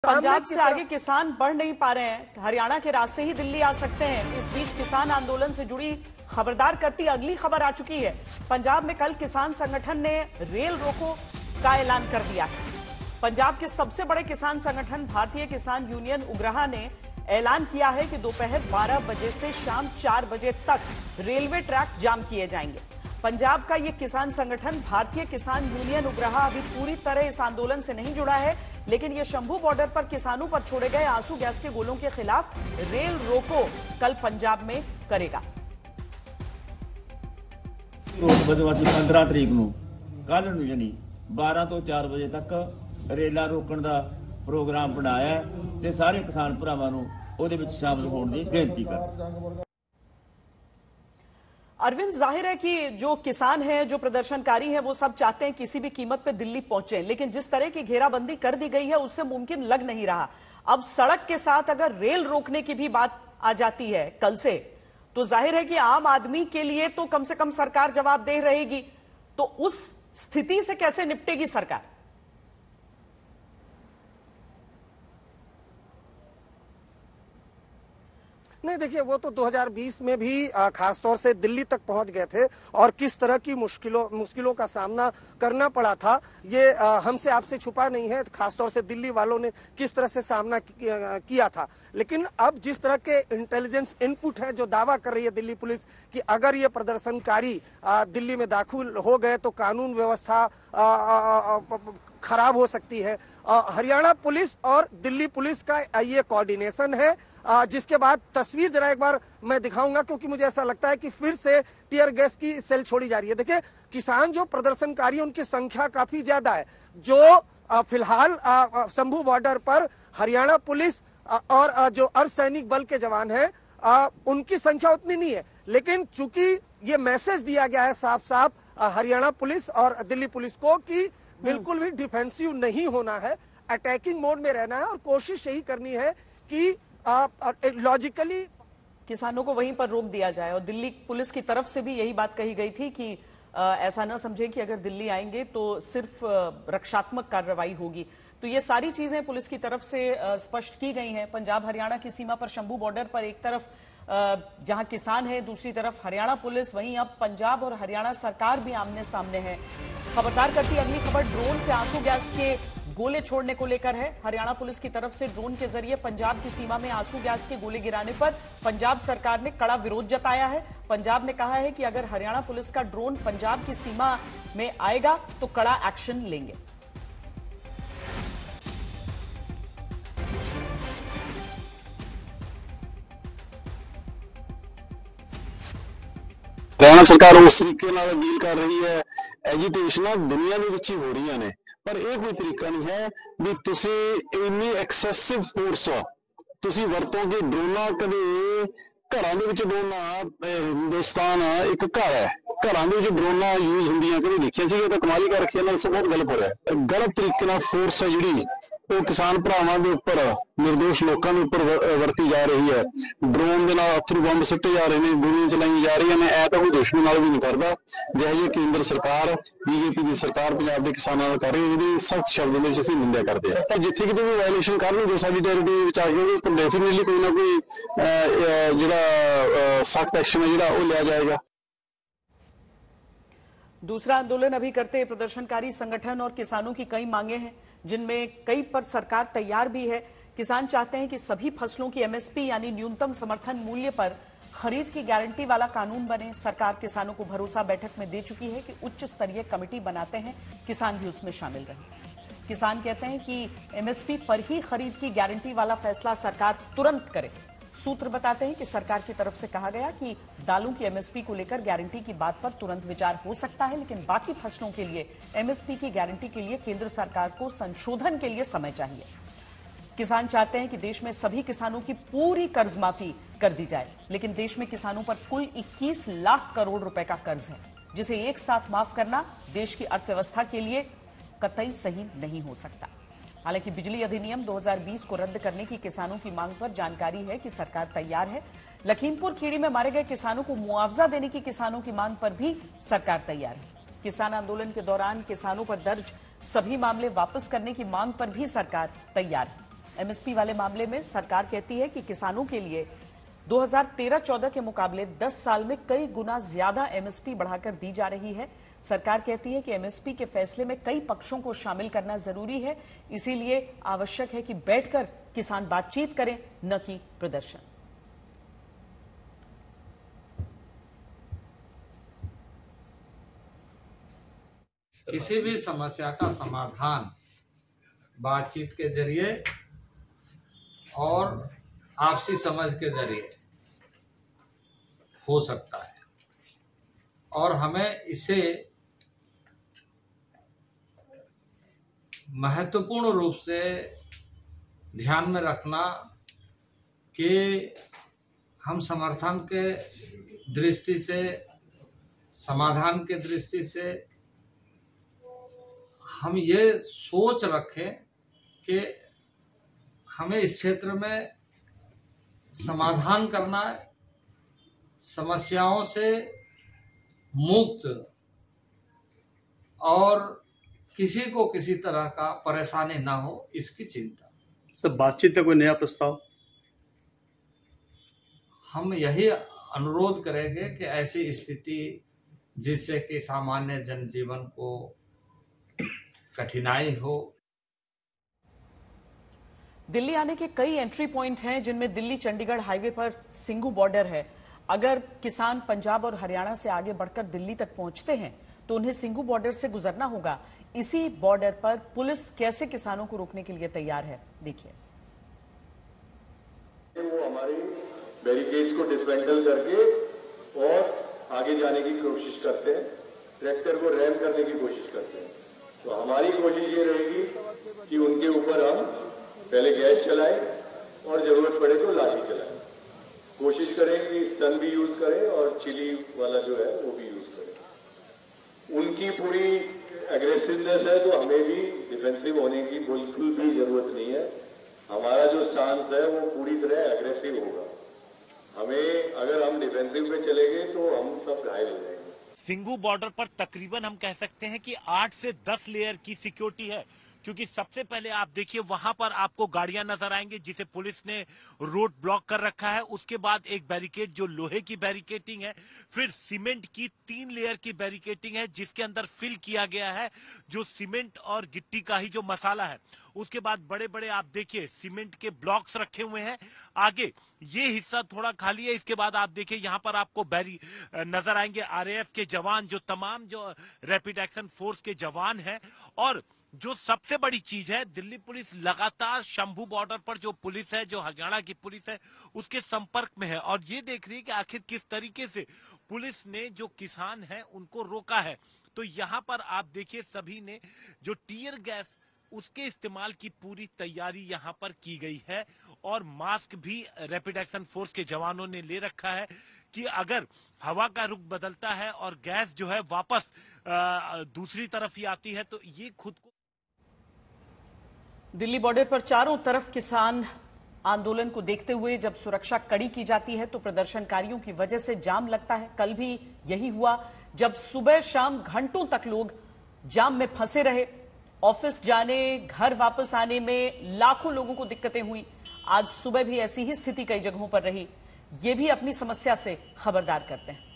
पंजाब से आगे किसान बढ़ नहीं पा रहे हैं, हरियाणा के रास्ते ही दिल्ली आ सकते हैं। इस बीच किसान आंदोलन से जुड़ी खबरदार करती अगली खबर आ चुकी है। पंजाब में कल किसान संगठन ने रेल रोको का ऐलान कर दिया है। पंजाब के सबसे बड़े किसान संगठन भारतीय किसान यूनियन उग्रहा ने ऐलान किया है कि दोपहर 12 बजे से शाम 4 बजे तक रेलवे ट्रैक जाम किए जाएंगे। पंजाब का ये किसान संगठन भारतीय किसान यूनियन उग्रहा अभी पूरी तरह इस आंदोलन से नहीं जुड़ा है, लेकिन ये शंभू बॉर्डर पर किसानों पर छोड़े गए आंसू गैस के गोलों के खिलाफ रेल रोको कल पंजाब में करेगा। 15 तरीक ਨੂੰ ਕੱਲ ਨੂੰ ਯਾਨੀ 12 ਤੋਂ 4 ਵਜੇ ਤੱਕ ਰੇਲਾਂ ਰੋਕਣ ਦਾ ਪ੍ਰੋਗਰਾਮ ਬਣਾਇਆ ਤੇ ਸਾਰੇ ਕਿਸਾਨ ਭਰਾਵਾਂ ਨੂੰ ਉਹਦੇ ਵਿੱਚ ਸ਼ਾਮਲ ਹੋਣ ਦੀ ਬੇਨਤੀ ਕਰਦਾ। अरविंद, जाहिर है कि जो किसान हैं, जो प्रदर्शनकारी हैं, वो सब चाहते हैं किसी भी कीमत पे दिल्ली पहुंचे, लेकिन जिस तरह की घेराबंदी कर दी गई है उससे मुमकिन लग नहीं रहा। अब सड़क के साथ अगर रेल रोकने की भी बात आ जाती है कल से, तो जाहिर है कि आम आदमी के लिए तो कम से कम सरकार जवाबदेह रहेगी। तो उस स्थिति से कैसे निपटेगी सरकार? नहीं, देखिए, वो तो 2020 में भी खासतौर से दिल्ली तक पहुंच गए थे और किस तरह की मुश्किलों का सामना करना पड़ा था, ये हमसे आपसे छुपा नहीं है। खासतौर से दिल्ली वालों ने किस तरह से सामना किया था। लेकिन अब जिस तरह के इंटेलिजेंस इनपुट है, जो दावा कर रही है दिल्ली पुलिस कि अगर ये प्रदर्शनकारी दिल्ली में दाखिल हो गए तो कानून व्यवस्था खराब हो सकती है। हरियाणा पुलिस और दिल्ली पुलिस का ये कोऑर्डिनेशन है, जिसके बाद तस्वीर जरा एक बार मैं दिखाऊंगा, क्योंकि मुझे ऐसा लगता है कि फिर से टीयर गैस की सेल छोड़ी जा रही है। देखिए, किसान जो प्रदर्शनकारी, उनकी संख्या काफी ज्यादा है। जो फिलहाल शंभू बॉर्डर पर हरियाणा पुलिस और जो अर्धसैनिक बल के जवान हैं, उनकी संख्या उतनी नहीं है। लेकिन चूंकि ये मैसेज दिया गया है साफ साफ हरियाणा पुलिस और दिल्ली पुलिस को कि बिल्कुल भी डिफेंसिव नहीं होना है, अटैकिंग मोड में रहना है और कोशिश यही करनी है कि लॉजिकली किसानों को वहीं पर रोक दिया जाए। और दिल्ली पुलिस की तरफ से भी यही बात कही गई थी कि ऐसा न समझे कि अगर दिल्ली आएंगे तो सिर्फ रक्षात्मक कार्रवाई होगी। तो ये सारी चीजें पुलिस की तरफ से स्पष्ट की गई हैं। पंजाब हरियाणा की सीमा पर शंभू बॉर्डर पर एक तरफ जहां किसान है, दूसरी तरफ हरियाणा पुलिस, वहीं अब पंजाब और हरियाणा सरकार भी आमने सामने है। खबरदार करती अगली खबर ड्रोन से आंसू गैस के गोले छोड़ने को लेकर है। हरियाणा पुलिस की तरफ से ड्रोन के जरिए पंजाब की सीमा में आंसू गैस के गोले गिराने पर पंजाब सरकार ने कड़ा विरोध जताया है। पंजाब ने कहा है कि अगर हरियाणा पुलिस का ड्रोन पंजाब की सीमा में आएगा तो कड़ा एक्शन लेंगे। हरियाणा सरकार उस तरीके ਨਾਲ ਡੀਲ ਕਰ ਰਹੀ ਹੈ। ਐਜੀਟੇਸ਼ਨਾਂ ਦੁਨੀਆ ਦੇ ਵਿੱਚ ਹੀ ਹੋ ਰਹੀਆਂ ਨੇ, ਪਰ ਇਹ ਕੋਈ ਤਰੀਕਾ ਨਹੀਂ ਹੈ ਵੀ ਤੁਸੀਂ ਇੰਨੀ ਐਕਸੈਸਿਵ ਫੋਰਸ ਤੁਸੀਂ ਵਰਤੋਗੇ। ਡਰੋਨਾਂ ਕਦੇ ਘਰਾਂ ਦੇ ਵਿੱਚ ਡਰੋਨਾਂ, ਹਿੰਦੁਸਤਾਨ ਇੱਕ ਘਰ ਹੈ, ਘਰਾਂ ਦੇ ਵਿੱਚ ਡਰੋਨਾਂ ਯੂਜ਼ ਹੁੰਦੀਆਂ ਕਦੇ ਦੇਖਿਆ ਸੀਗਾ, ਤਾਂ ਕਮਾਲ ਹੀ ਕਰ ਰੱਖਿਆ। ਨਾਲ ਸਭ ਬਹੁਤ ਗਲਤ ਹੋ ਰਿਹਾ। ਗਲਤ ਤਰੀਕੇ ਨਾਲ ਫੋਰਸ ਹੈ ਜਿਹੜੀ ਉਹ ਕਿਸਾਨ ਭਰਾਵਾਂ ਦੇ ਉੱਪਰ, ਨਿਰਦੋਸ਼ ਲੋਕਾਂ ਦੇ ਉੱਪਰ ਵਰਤੀ ਜਾ ਰਹੀ ਹੈ। ਡਰੋਨ ਦੇ ਨਾਲ ਅਥਰੂ ਬੰਬ ਸੁੱਟੇ ਜਾ ਰਹੇ ਨੇ, ਗੋਲੀਆਂ ਚਲਾਈਆਂ ਜਾ ਰਹੀਆਂ ਨੇ। ਇਹ ਤਾਂ ਕੋਈ ਦੁਸ਼ਮਣ ਨਾਲ ਵੀ ਨਹੀਂ ਕਰਦਾ, ਜਿਹੋ ਜਿਹੀ ਕੇਂਦਰ ਸਰਕਾਰ, ਬੀਜੇਪੀ ਦੀ ਸਰਕਾਰ ਪੰਜਾਬ ਦੇ ਕਿਸਾਨਾਂ ਨਾਲ ਕਰ ਰਹੀ ਹੈ, ਜਿਹਦੀ ਸਖਤ ਸ਼ਬਦਾਂ ਦੇ ਵਿੱਚ ਅਸੀਂ ਨਿੰਦਿਆ ਕਰਦੇ ਹਾਂ। ਪਰ ਜਿੱਥੇ ਕਿਤੇ ਵੀ ਵਾਇਲੇਸ਼ਨ ਕਰਨਗੇ ਸਾਡੀ ਟੈਰੀਟਰੀ ਵਿੱਚ ਆ ਜਾਓਗੇ ਤਾਂ ਡੈਫੀਨਿਟਲੀ ਕੋਈ ਨਾ ਕੋਈ ਜਿਹੜਾ सख्त एक्शन है ਜਿਹੜਾ ਉਹ ਲਿਆ जाएगा। दूसरा आंदोलन अभी करते प्रदर्शनकारी संगठन और किसानों की कई मांगे हैं, जिनमें कई पर सरकार तैयार भी है। किसान चाहते हैं कि सभी फसलों की एमएसपी यानी न्यूनतम समर्थन मूल्य पर खरीद की गारंटी वाला कानून बने। सरकार किसानों को भरोसा बैठक में दे चुकी है कि उच्च स्तरीय कमेटी बनाते हैं, किसान भी उसमें शामिल रहे। किसान कहते हैं कि एमएसपी पर ही खरीद की गारंटी वाला फैसला सरकार तुरंत करे। सूत्र बताते हैं कि सरकार की तरफ से कहा गया कि दालों की एमएसपी को लेकर गारंटी की बात पर तुरंत विचार हो सकता है, लेकिन बाकी फसलों के लिए एमएसपी की गारंटी के लिए केंद्र सरकार को संशोधन के लिए समय चाहिए। किसान चाहते हैं कि देश में सभी किसानों की पूरी कर्ज माफी कर दी जाए, लेकिन देश में किसानों पर कुल 21 लाख करोड़ रुपए का कर्ज है, जिसे एक साथ माफ करना देश की अर्थव्यवस्था के लिए कतई सही नहीं हो सकता। हालांकि बिजली अधिनियम 2020 को रद्द करने की किसानों की मांग पर जानकारी है कि सरकार तैयार है। लखीमपुर खीरी में मारे गए किसानों को मुआवजा देने की किसानों की मांग पर भी सरकार तैयार है। किसान आंदोलन के दौरान किसानों पर दर्ज सभी मामले वापस करने की मांग पर भी सरकार तैयार है। एमएसपी वाले मामले में सरकार कहती है कि किसानों के लिए 2013-14 के मुकाबले 10 साल में कई गुना ज्यादा एमएसपी बढ़ाकर दी जा रही है। सरकार कहती है कि एमएसपी के फैसले में कई पक्षों को शामिल करना जरूरी है, इसीलिए आवश्यक है कि बैठकर किसान बातचीत करें, न कि प्रदर्शन। किसी भी समस्या का समाधान बातचीत के जरिए और आपसी समझ के जरिए हो सकता है, और हमें इसे महत्वपूर्ण रूप से ध्यान में रखना कि हम समर्थन के दृष्टि से, समाधान के दृष्टि से हम ये सोच रखें कि हमें इस क्षेत्र में समाधान करना है, समस्याओं से मुक्त, और किसी को किसी तरह का परेशानी ना हो, इसकी चिंता। सर, बातचीत का कोई नया प्रस्ताव? हम यही अनुरोध करेंगे कि ऐसी स्थिति जिससे कि सामान्य जनजीवन को कठिनाई हो। दिल्ली आने के कई एंट्री पॉइंट हैं, जिनमें दिल्ली चंडीगढ़ हाईवे पर सिंघू बॉर्डर है। अगर किसान पंजाब और हरियाणा से आगे बढ़कर दिल्ली तक पहुंचते हैं तो उन्हें सिंघू बॉर्डर से गुजरना होगा। इसी बॉर्डर पर पुलिस कैसे किसानों को रोकने के लिए तैयार है, देखिए। वो हमारी बैरिकेड्स को डिसमेंटल करके और आगे जाने की कोशिश करते हैं, ट्रैक्टर को रैम करने की कोशिश करते हैं। तो हमारी कोशिश ये रहेगी कि उनके ऊपर हम पहले गैस चलाएं और जरूरत पड़े तो लाठी चलाएं। कोशिश करें कि स्टन भी यूज करें और चिली वाला जो है वो भी यूज करें। उनकी पूरी एग्रेसिवनेस है तो हमें भी डिफेंसिव होने की बिल्कुल भी जरूरत नहीं है। हमारा जो स्टांस है वो पूरी तरह एग्रेसिव होगा। हमें अगर हम डिफेंसिव पे चले गए तो हम सब घायल हो जाएंगे। सिंघू बॉर्डर पर तकरीबन हम कह सकते हैं कि 8 से 10 लेयर की सिक्योरिटी है, क्योंकि सबसे पहले आप देखिए वहां पर आपको गाड़ियां नजर आएंगी जिसे पुलिस ने रोड ब्लॉक कर रखा है। उसके बाद एक बैरिकेड जो लोहे की बैरिकेटिंग है, फिर सीमेंट की 3 लेयर की बैरिकेटिंग है जिसके अंदर फिल किया गया है जो सीमेंट और गिट्टी का ही जो मसाला है। उसके बाद बड़े बड़े आप देखिए सीमेंट के ब्लॉक्स रखे हुए हैं। आगे ये हिस्सा थोड़ा खाली है। इसके बाद आप देखिए यहाँ पर आपको नजर आएंगे आरएएफ के जवान, जो तमाम जो रैपिड एक्शन फोर्स के जवान हैं। और जो सबसे बड़ी चीज है, दिल्ली पुलिस लगातार शंभू बॉर्डर पर जो पुलिस है, जो हरियाणा की पुलिस है, उसके संपर्क में है और ये देख रही है कि आखिर किस तरीके से पुलिस ने जो किसान है उनको रोका है। तो यहाँ पर आप देखिए सभी ने जो टीयर गैस उसके इस्तेमाल की पूरी तैयारी यहाँ पर की गई है और मास्क भी रैपिड एक्शन फोर्स के जवानों ने ले रखा है कि अगर हवा का रुख बदलता है और गैस जो है वापस दूसरी तरफ ही आती है तो ये खुद को। दिल्ली बॉर्डर पर चारों तरफ किसान आंदोलन को देखते हुए जब सुरक्षा कड़ी की जाती है तो प्रदर्शनकारियों की वजह से जाम लगता है। कल भी यही हुआ, जब सुबह शाम घंटों तक लोग जाम में फंसे रहे। ऑफिस जाने, घर वापस आने में लाखों लोगों को दिक्कतें हुई। आज सुबह भी ऐसी ही स्थिति कई जगहों पर रही। ये भी अपनी समस्या से खबरदार करते हैं।